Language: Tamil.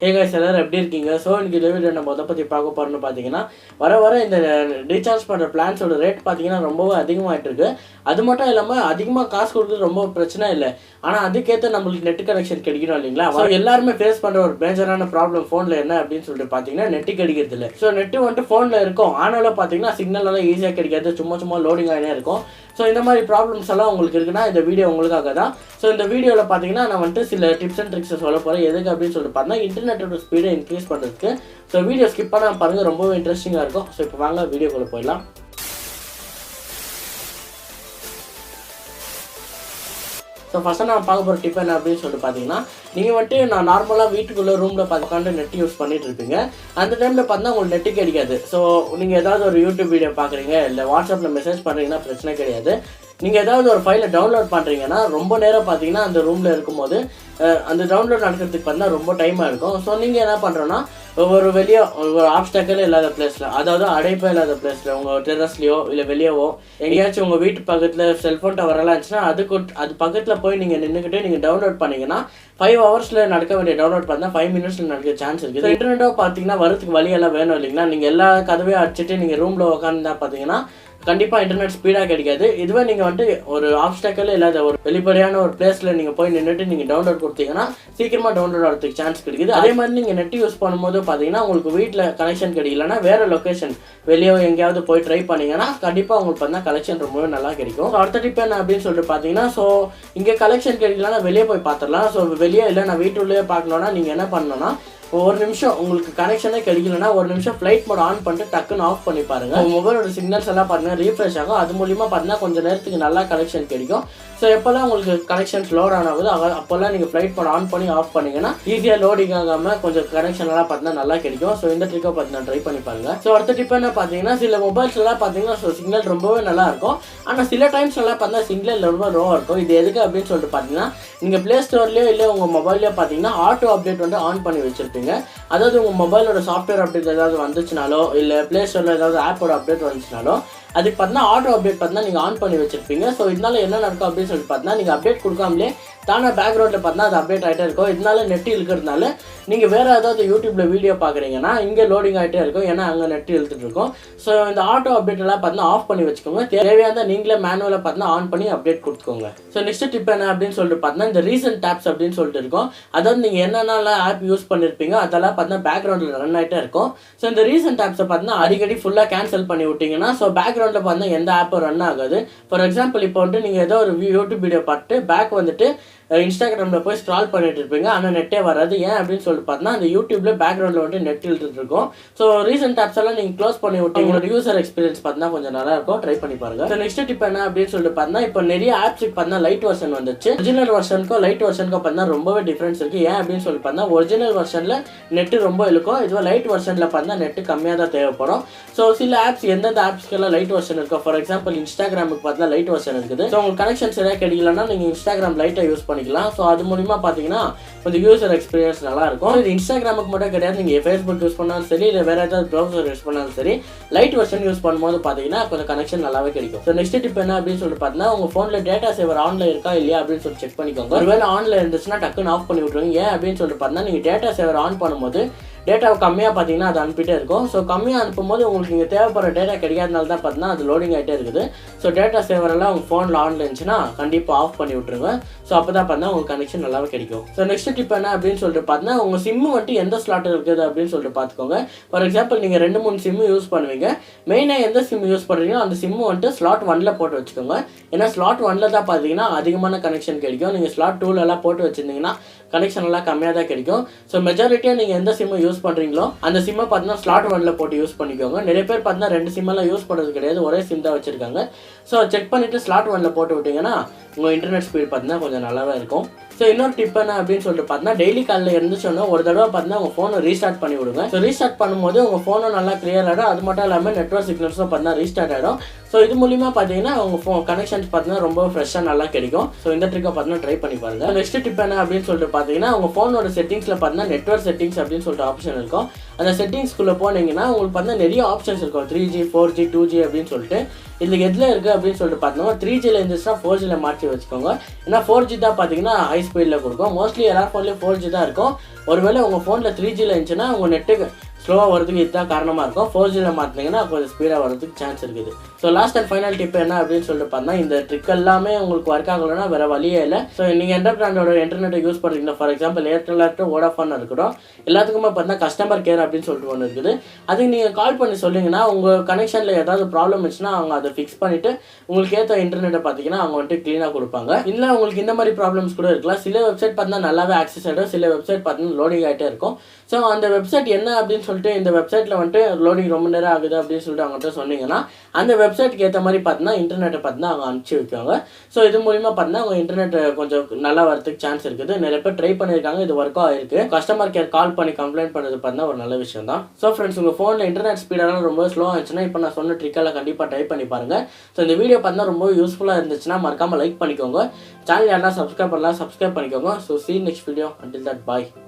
Hey guys, எல்லாரும் எப்படி இருக்கீங்க? ஸோ இன்னைக்கு இந்த வீடியோ நம்ம எதை பற்றி பார்க்க போகிறோம்னு பார்த்தீங்கன்னா, வர இந்த ரீசார்ஜ் பண்ணுற பிளான்ஸோட ரேட் பார்த்தீங்கன்னா ரொம்பவே அதிகமாகிட்டு இருக்கு. அது மட்டும் இல்லாமல் அதிகமாக காசு கொடுக்குறது ரொம்ப பிரச்சனை இல்லை. ஆனால் அதுக்கேற்ற நம்மளுக்கு நெட் கனெக்ஷன் கிடைக்கணும் இல்லைங்களா? ஸோ எல்லாருமே ஃபேஸ் பண்ணுற ஒரு மேஜரான ப்ராப்ளம் ஃபோனில் என்ன அப்படின்னு சொல்லிட்டு பார்த்தீங்கன்னா நெட்டு கிடைக்கிறது இல்லை. ஸோ நெட்டு வந்துட்டு ஃபோனில் இருக்கும், ஆனாலும் பார்த்தீங்கன்னா சிக்னல்லாம் ஈஸியாக கிடைக்காது, சும்மா லோடிங் ஆகினே இருக்கும். ஸோ இந்த மாதிரி ப்ராப்ளம்ஸ் எல்லாம் உங்களுக்கு இருக்குன்னா இந்த வீடியோ உங்களுக்காக தான். ஸோ இந்த வீடியோவில் பார்த்தீங்கன்னா நான் வந்துட்டு சில டிப்ஸ் அண்ட் ட்ரிக்ஸை சொல்ல போகிறேன். எதுக்கு அப்படின்னு சொல்லிட்டு பார்த்தா இன்டர்நெட்டோட ஸ்பீடை இன்க்ரீஸ் பண்ணுறதுக்கு. ஸோ வீடியோ ஸ்கிப் பண்ணாமல் பாருங்கள், ரொம்பவே இன்ட்ரெஸ்டிங்காக இருக்கும். ஸோ இப்போ வாங்க வீடியோக்குள்ளே போயிடலாம். ஸோ ஃபஸ்ட்டு நான் பார்க்க போகிற டிப் என்ன அப்படின்னு சொல்லிட்டு பார்த்தீங்கன்னா, நீங்கள் வந்துட்டு நான் நார்மலாக வீட்டுக்குள்ளே ரூமில் உட்காந்து நெட் யூஸ் பண்ணிட்டு இருப்பீங்க. அந்த டைமில் பார்த்தா உங்களுக்கு நெட்டு கிடைக்காது. ஸோ நீங்கள் ஏதாவது ஒரு யூடியூப் வீடியோ பார்க்குறீங்க, இல்லை வாட்ஸ்அப்பில் மெசேஜ் பண்ணுறீங்கன்னா பிரச்சனை கிடையாது. நீங்கள் ஏதாவது ஒரு ஃபைலை டவுன்லோட் பண்ணுறீங்கன்னா ரொம்ப நேரம் பார்த்தீங்கன்னா அந்த ரூமில் இருக்கும்போது அந்த டவுன்லோட் நடக்கிறதுக்கு பார்த்தா ரொம்ப டைமாக இருக்கும். ஸோ நீங்கள் என்ன பண்ணுறோன்னா ஒரு ஆப்ஸ்டாக்கல் இல்லாத பிளேஸில், அதாவது அடைப்பே இல்லாத பிளேஸில், உங்கள் டெரஸ்லையோ இல்லை வெளியவோ எங்கேயாச்சும் உங்கள் வீட்டு பக்கத்தில் செல்ஃபோன் டவரெல்லாம் இருந்துச்சுன்னா அது பக்கத்தில் போய் நீங்கள் நின்றுக்கிட்டு நீங்கள் டவுன்லோட் பண்ணிங்கன்னா 5 ஹவர்ஸில் நடக்க வேண்டிய டவுன்லோட் பார்த்தா 5 மினிட்ஸில் நடக்க சான்ஸ் இருக்குது. இன்டர்நெட்டோ பார்த்தீங்கன்னா வரதுக்கு வழியெல்லாம் வேணும் இல்லைங்களா? நீங்கள் எல்லா கதவையும் அடிச்சுட்டு நீங்கள் ரூமில் உட்காந்துருந்தா பார்த்தீங்கன்னா கண்டிப்பாக இன்டர்நெட் ஸ்பீடாக கிடைக்காது. இதுவே நீங்கள் வந்துட்டு ஒரு ஆப்ஸ்டாக்கல் இல்லாத ஒரு வெளிப்படையான ஒரு பிளேஸில் நீங்கள் போய் நின்றுட்டு நீங்கள் டவுன்லோட் கொடுத்தீங்கன்னா சீக்கிரமாக டவுன்லோட் ஆகிறதுக்கு சான்ஸ் கிடைக்குது. அதே மாதிரி நீங்கள் நெட் யூஸ் பண்ணும்போது பார்த்தீங்கன்னா உங்களுக்கு வீட்டில் கனெக்ஷன் கிடைக்கலன்னா வேறு லொக்கேஷன் வெளியே எங்கேயாவது போய் ட்ரை பண்ணிங்கன்னா கண்டிப்பாக உங்களுக்கு பார்த்தா கலெக்ஷன் ரொம்பவே நல்லா கிடைக்கும். ஸோ அடுத்த டிப் என்ன அப்படின்னு சொல்லிட்டு பார்த்தீங்கன்னா, ஸோ இங்கே கலெக்ஷன் கிடைக்கலன்னா வெளியே போய் பார்த்துடலாம். ஸோ வெளியே இல்லை நான் வீட்டுள்ளே பார்க்கணுன்னா நீங்கள் என்ன பண்ணணும்னா, ஒரு நிமிஷம் உங்களுக்கு கனெக்ஷனே கிடைக்கலன்னா ஒரு நிமிஷம் ஃப்ளைட் மோட் ஆன் பண்ணிட்டு டக்குன்னு ஆஃப் பண்ணி பாருங்க. மொபைலோட சிக்னல்ஸ் எல்லாம் பார்த்தீங்கன்னா ரீஃப்ரெஷ் ஆகும். அது மூலியமாக பார்த்தீங்கன்னா கொஞ்சம் நேரத்துக்கு நல்லா கனெக்ஷன் கிடைக்கும். ஸோ எப்போல்லாம் உங்களுக்கு கனெக்ஷன்ஸ் லோட் ஆனாகுது அப்போல்லாம் நீங்கள் ஃப்ளைட் மோட் ஆன் பண்ணி ஆஃப் பண்ணிங்கன்னா ஈஸியாக லோடிங் ஆகாமல் கொஞ்சம் கனெக்ஷன் எல்லாம் பார்த்தீங்கன்னா நல்லா கிடைக்கும். ஸோ இந்த ட்ரிக்கை பார்த்தீங்கன்னா ட்ரை பண்ணி பாருங்க. ஸோ அடுத்த டிப் என்ன பார்த்தீங்கன்னா, சில மொபைல்ஸ் எல்லாம் பார்த்தீங்கன்னா ஸோ சிக்னல் ரொம்பவே நல்லா இருக்கும். ஆனால் சில டைம்ஸ் எல்லாம் பார்த்தீங்கன்னா சிக்னல் ரொம்ப லோவாக இருக்கும். இது எதுக்கு அப்படின்னு சொல்லிட்டு பார்த்தீங்கன்னா, நீங்கள் ப்ளே ஸ்டோர்லேயோ இல்லை உங்கள் மொபைல்லையோ பார்த்தீங்கன்னா ஆட்டோ அப்டேட் வந்து ஆன் பண்ணி வச்சுருப்பீங்க. அதாவது உங்கள் மொபைலோட சாஃப்ட்வேர் அப்டேட் ஏதாவது வந்துச்சுனாலோ இல்லை ப்ளே ஸ்டோரில் ஏதாவது ஆப்போட அப்டேட் வந்துச்சுனாலோ அதுக்கு பார்த்தீங்கன்னா ஆட்டோ அப்டேட் பார்த்தீங்கன்னா நீங்கள் ஆன் பண்ணி வச்சிருப்பீங்க. ஸோ இதனால என்ன நடக்கும் அப்படின்னு சொல்லிட்டு பார்த்தீங்கன்னா, நீங்கள் அப்டேட் கொடுக்காமலே தானே பேக்ரவுண்டில் பார்த்தீங்கன்னா அது அப்டேட் ஆகிட்டே இருக்கும். இதனால நெட் இழுக்கிறதுனால நீங்கள் வேறு ஏதாவது யூடியூப்பில் வீடியோ பார்க்குறீங்கன்னா இங்கே லோடிங் ஆகிட்டே இருக்கும், ஏன்னா அங்கே நெட் இழுத்துட்டு இருக்கும். ஸோ இந்த ஆட்டோ அப்டேட் எல்லாம் பார்த்தீங்கன்னா ஆஃப் பண்ணி வச்சுக்கோங்க. தேவையான நீங்களே மேனுவலாக பார்த்தீங்கன்னா ஆன் பண்ணி அப்டேட் கொடுத்துக்கோங்க. ஸோ நெக்ஸ்ட் டிப் என்ன அப்படின்னு சொல்லிட்டு பார்த்தீங்கன்னா, இந்த ரீசன்ட் டேப்ஸ் அப்படின்னு சொல்லிட்டு இருக்கும். அதாவது நீங்கள் என்னென்னலாம் ஆப் யூஸ் பண்ணியிருப்பீங்க அதெல்லாம் பார்த்தீங்கன்னா பேக்ரவுண்டில் ரன் ஆகிட்டே இருக்கும். ஸோ இந்த ரீசன்ட் டேப்ஸை பார்த்தீங்கன்னா அடிக்கடி ஃபுல்லாக கேன்சல் பண்ணி விட்டிங்கன்னா ஸோ பேக்ரவுண்டில் பார்த்தீங்கன்னா எந்த ஆப்பும் ரன் ஆகாது. ஃபார் எக்ஸாம்பிள் இப்போ வந்துட்டு நீங்கள் ஏதோ ஒரு யூடியூப் வீடியோ பார்த்துட்டு பேக் வந்துட்டு இன்ஸ்டாகிராமில் போய் ஸ்க்ரால் பண்ணிட்டு இருப்பீங்க, ஆனால் நெட்டே வராது. ஏன் அப்படின்னு சொல்லிட்டு பார்த்தீங்கன்னா அந்த யூடியூப்பில் பேக்ரவுண்டில் வந்துட்டு நெட் இழுத்துட்டு இருக்கும். ஸோ ரீசன்ட் ஆப்ஸ் எல்லாம் நீங்கள் க்ளோஸ் பண்ணி விட்டு உங்களோட யூசர் எக்ஸ்பீரியன்ஸ் பார்த்தீங்கன்னா கொஞ்சம் நல்லா இருக்கும். ட்ரை பண்ணி பாருங்க. ஸோ நெக்ஸ்ட் டிப் என்ன அப்படின்னு சொல்லிட்டு பார்த்தீங்கன்னா, இப்போ நிறைய ஆப்ஸுக்கு பார்த்தீங்கன்னா லைட் வெர்ஷன் வந்துச்சு. ஒரிஜினல் வெர்ஷனுக்கும் லைட் வெர்ஷனுக்கும் பார்த்தீங்கன்னா ரொம்பவே டிஃப்ரென்ஸ் இருக்குது. ஏன் அப்படின்னு சொல்லிட்டு பார்த்தீங்கன்னா, ஒரிஜினல் வெர்ஷனில் நெட்டு ரொம்ப இருக்கும், இதுவே லைட் வெர்ஷனில் பார்த்தீங்கன்னா நெட்டு கம்மியாக தான் தேவைப்படும். ஸோ சில ஆப்ஸ் எந்தெந்த ஆப்ஸ்க்கெல்லாம் லைட் வெர்ஷன் இருக்கும், ஃபார் எக்ஸாம்பிள் இன்ஸ்டாகிராமுக்கு பார்த்தீங்கன்னா லைட் வெர்ஷன் இருக்குது. ஸோ உங்களுக்கு கனெக்ஷன் சரியாக கிடைக்கலன்னா நீங்கள் இன்ஸ்டாகிராம் லைட்டை யூஸ் பண்ணிக்கலாம். ஸோ அது மூலிமா பார்த்தீங்கன்னா கொஞ்சம் யூசர் எக்ஸ்பீரியன்ஸ் நல்லா இருக்கும். இது இன்ஸ்டாகிராமுக்கு மட்டும் கிடையாது, நீங்கள் ஃபேஸ்புக் யூஸ் பண்ணாலும் சரி இல்லை வேறு ஏதாவது ப்ரௌசர் யூஸ் பண்ணாலும் சரி லைட் வெர்ஷன் யூஸ் பண்ணும்போது பார்த்தீங்கன்னா கொஞ்சம் கனெக்ஷன் நல்லாவே கிடைக்கும். ஸோ நெக்ஸ்ட் டிப் என்ன அப்படின்னு சொல்லிட்டு பார்த்தீங்கன்னா, உங்கள் ஃபோனில் டேட்டா சேவர் ஆன்ல இருக்கா இல்லையா அப்படின்னு சொல்லி செக் பண்ணிக்கோங்க. ஒருவேளை ஆன்ல இருந்துச்சுன்னா டக்குன்னு ஆஃப் பண்ணி விட்ருங்க. ஏன் அப்படின்னு சொல்லிட்டு பார்த்தீங்கன்னா, நீங்கள் டேட்டா சேவர் ஆன் பண்ணும்போது டேட்டாவை கம்மியாக பார்த்தீங்கன்னா அது அனுப்பிட்டே இருக்கும். ஸோ கம்மியாக அனுப்பும்போது உங்களுக்கு இங்கே தேவைப்படுற டேட்டா கிடைக்காதனால தான் பார்த்தீங்கன்னா அது லோடிங் ஆகிட்டே இருக்குது. ஸோ டேட்டா சேவரெல்லாம் உங்கள் ஃபோனில் ஆன்ல இருந்துச்சுன்னா கண்டிப்பாக ஆஃப் பண்ணி விட்ருங்க. ஸோ அப்போ தான் பார்த்தீங்கன்னா உங்களுக்கு கனெக்ஷன் நல்லாவே கிடைக்கும். ஸோ நெக்ஸ்ட் டிப் என்ன அப்படின்னு சொல்லிட்டு பார்த்தீங்கன்னா, உங்கள் சிம்மு வந்துட்டு எந்த ஸ்லாட் இருக்குது அப்படின்னு சொல்லிட்டு பார்த்துக்கோங்க. ஃபார் எக்ஸாம்பிள் நீங்கள் 2-3 சிம்மு யூஸ் பண்ணுவீங்க. மெயினாக எந்த சிம்மு யூஸ் பண்ணுறீங்களோ அந்த சிம்மு வந்துட்டு ஸ்லாட் 1ல் போட்டு வச்சுக்கோங்க. ஏன்னா ஸ்லாட் 1ல் தான் பார்த்தீங்கன்னா அதிகமான கனெக்ஷன் கிடைக்கும். நீங்கள் ஸ்லாட் 2லலாம் போட்டு வச்சுருந்தீங்கன்னா கனெக்ஷன் எல்லாம் கம்மியாக தான் கிடைக்கும். ஸோ மெஜாரிட்டியாக நீங்கள் எந்த சிம்மு யூஸ் பண்ணுறீங்களோ அந்த சிம்மை பார்த்தீங்கன்னா ஸ்லாட் 1ல் போட்டு யூஸ் பண்ணிக்கோங்க. நிறைய பேர் பார்த்தீங்கன்னா 2 சிம்மெல்லாம் யூஸ் பண்ணுறது கிடையாது, ஒரே சிம் தான் வச்சுருக்காங்க. ஸோ செக் பண்ணிவிட்டு ஸ்லாட் 1ல் போட்டு விட்டிங்கன்னா உங்கள் இன்டர்நெட் ஸ்பீட் பார்த்தீங்கன்னா கொஞ்சம் நல்லாவே இருக்கும். ஸோ இன்னொரு டிப் என்ன அப்படின்னு சொல்லிட்டு பார்த்தீங்கன்னா, டெய்லி காலையில் இருந்துச்சோன்னா ஒரு தடவை பார்த்தீங்கன்னா உங்கள் ஃபோனை ரீஸ்டார்ட் பண்ணி விடுங்க. ஸோ ரீஸ்டார்ட் பண்ணும்போது உங்கள் ஃபோனும் நல்லா கிளியர் ஆகிடும். அது மட்டும் இல்லாமல் நெட்வொர்க் சிக்னல்ஸும் பார்த்தீங்கன்னா ரீஸ்டார்ட் ஆகிடும். ஸோ இது மூலிமா பார்த்தீங்கன்னா உங்கள் கனெக்ஷன்ஸ் பார்த்தீங்கன்னா ரொம்ப ஃப்ரெஷ்ஷாக நல்லா கிடைக்கும். ஸோ இந்த ட்ரிக்கை பார்த்தீங்கன்னா ட்ரை பண்ணி பாருங்கள். நெக்ஸ்ட் டிப் என்ன அப்படின்னு சொல்லிட்டு பார்த்தீங்கன்னா, உங்கள் ஃபோனோட செட்டிங்ஸில் பார்த்தீங்கன்னா நெட்வொர்க் செட்டிங்ஸ் அப்படின்னு சொல்லிட்டு ஆப்ஷன் இருக்கும். அந்த செட்டிங்ஸ்குள்ளே போனீங்கன்னா உங்களுக்கு பார்த்தீங்கன்னா நிறைய ஆப்ஷன்ஸ் இருக்கும். 3G 4G 2G அப்படின்னு சொல்லிட்டு இதில் எதில் இருக்குது அப்படின்னு சொல்லிட்டு பார்த்தோம்னா 3Gயில் இருந்துச்சுன்னா 4Gயில் மாற்றி வச்சுக்கோங்க. ஏன்னா 4G தான் பார்த்தீங்கன்னா ஹை ஸ்பீடில் கொடுக்கும். மோஸ்ட்லி எல்லா ஃபோன்லேயும் 4G தான் இருக்கும். ஒருவேளை உங்கள் ஃபோனில் 3Gயில் இருந்துச்சுன்னா உங்கள் நெட்டுக்கு ஸ்லோவாக வரதுக்கு இதுதான் காரணமாக இருக்கும். 4Gயில் மாற்றினீங்கன்னா கொஞ்சம் ஸ்பீடாக வரதுக்கு சான்ஸ் இருக்குது. So last and final tip என்ன அப்படின்னு சொல்லிட்டு பார்த்தா, இந்த ட்ரிக் எல்லாமே உங்களுக்கு ஒர்க் ஆகலைன்னா வேறு வழியே இல்லை. ஸோ நீங்கள் எந்த பிராண்டோட இன்டர்நெட்டை யூஸ் பண்ணுறீங்களா, ஃபார் எக்ஸாம்பிள் ஏர்டெல் இருக்கட்டும், வோடாஃபோன் இருக்கட்டும், எல்லாத்துக்குமே பார்த்தீங்கன்னா கஸ்டமர் கேர் அப்படின்னு சொல்லிட்டு ஒன்று இருக்குது. அதுக்கு நீங்கள் கால் பண்ணி சொன்னீங்கன்னா உங்கள் கனெக்ஷனில் ஏதாவது ப்ராப்ளம் இருந்துச்சுன்னா அவங்க அதை ஃபிக்ஸ் பண்ணிவிட்டு உங்களுக்கு ஏற்ற இன்டர்நெட்டை பார்த்தீங்கன்னா அவங்க வந்துட்டு க்ளீனாக கொடுப்பாங்க. இல்லை உங்களுக்கு இந்த மாதிரி ப்ராப்ளம்ஸ் கூட இருக்கலாம். சில வெப்சைட் பார்த்தீங்கன்னா நல்லாவே ஆக்சஸ் ஆகிடும், சில வெப்சைட் பார்த்தீங்கன்னா லோடிங் ஆகிட்டே இருக்கும். ஸோ அந்த வெப்சைட் என்ன அப்படின்னு சொல்லிட்டு இந்த வெப்சைட்டில் வந்துட்டு லோடிங் ரொம்ப நேரம் ஆகுது அப்படின்னு சொல்லிட்டு அவங்கள்ட்ட சொன்னீங்கன்னா அந்த வெப்சைட்டுக்கு ஏற்ற மாதிரி பார்த்தீங்கன்னா இன்டர்நெட்டை பார்த்தீங்கன்னா அவங்க அனுப்பிச்சி வைக்காங்க. ஸோ இது மூலிமா பார்த்தீங்கன்னா அவங்க இன்டர்நெட் கொஞ்சம் நல்லா வரதுக்கு சான்ஸ் இருக்குது. நிறைய பேர் ட்ரை பண்ணியிருக்காங்க, இது ஒர்க்கும் ஆயிருக்கு. கஸ்டமர் கேர் கால் பண்ணி கம்ப்ளைண்ட் பண்ணுறது பார்த்தீங்கன்னா ஒரு நல்ல விஷயம் தான். ஸோ ஃப்ரெண்ட்ஸ், உங்கள் ஃபோனில் இன்டர்நெட் ஸ்பீடெல்லாம் ரொம்ப ஸ்லோ ஆச்சுன்னா இப்போ நான் சொன்ன ட்ரிக்கெல்லாம் கண்டிப்பாக ட்ரை பண்ணி பாருங்கள். ஸோ இந்த வீடியோ பார்த்தீங்கன்னா ரொம்ப யூஸ்ஃபுல்லாக இருந்துச்சுன்னா மறக்காமல் லைக் பண்ணிக்கோங்க. சேனல் யாரெல்லாம் சப்ஸ்கிரைப் பண்ணலாம், சப்ஸ்கிரைப் பண்ணிக்கோங்க. So see you next video. Until that, bye.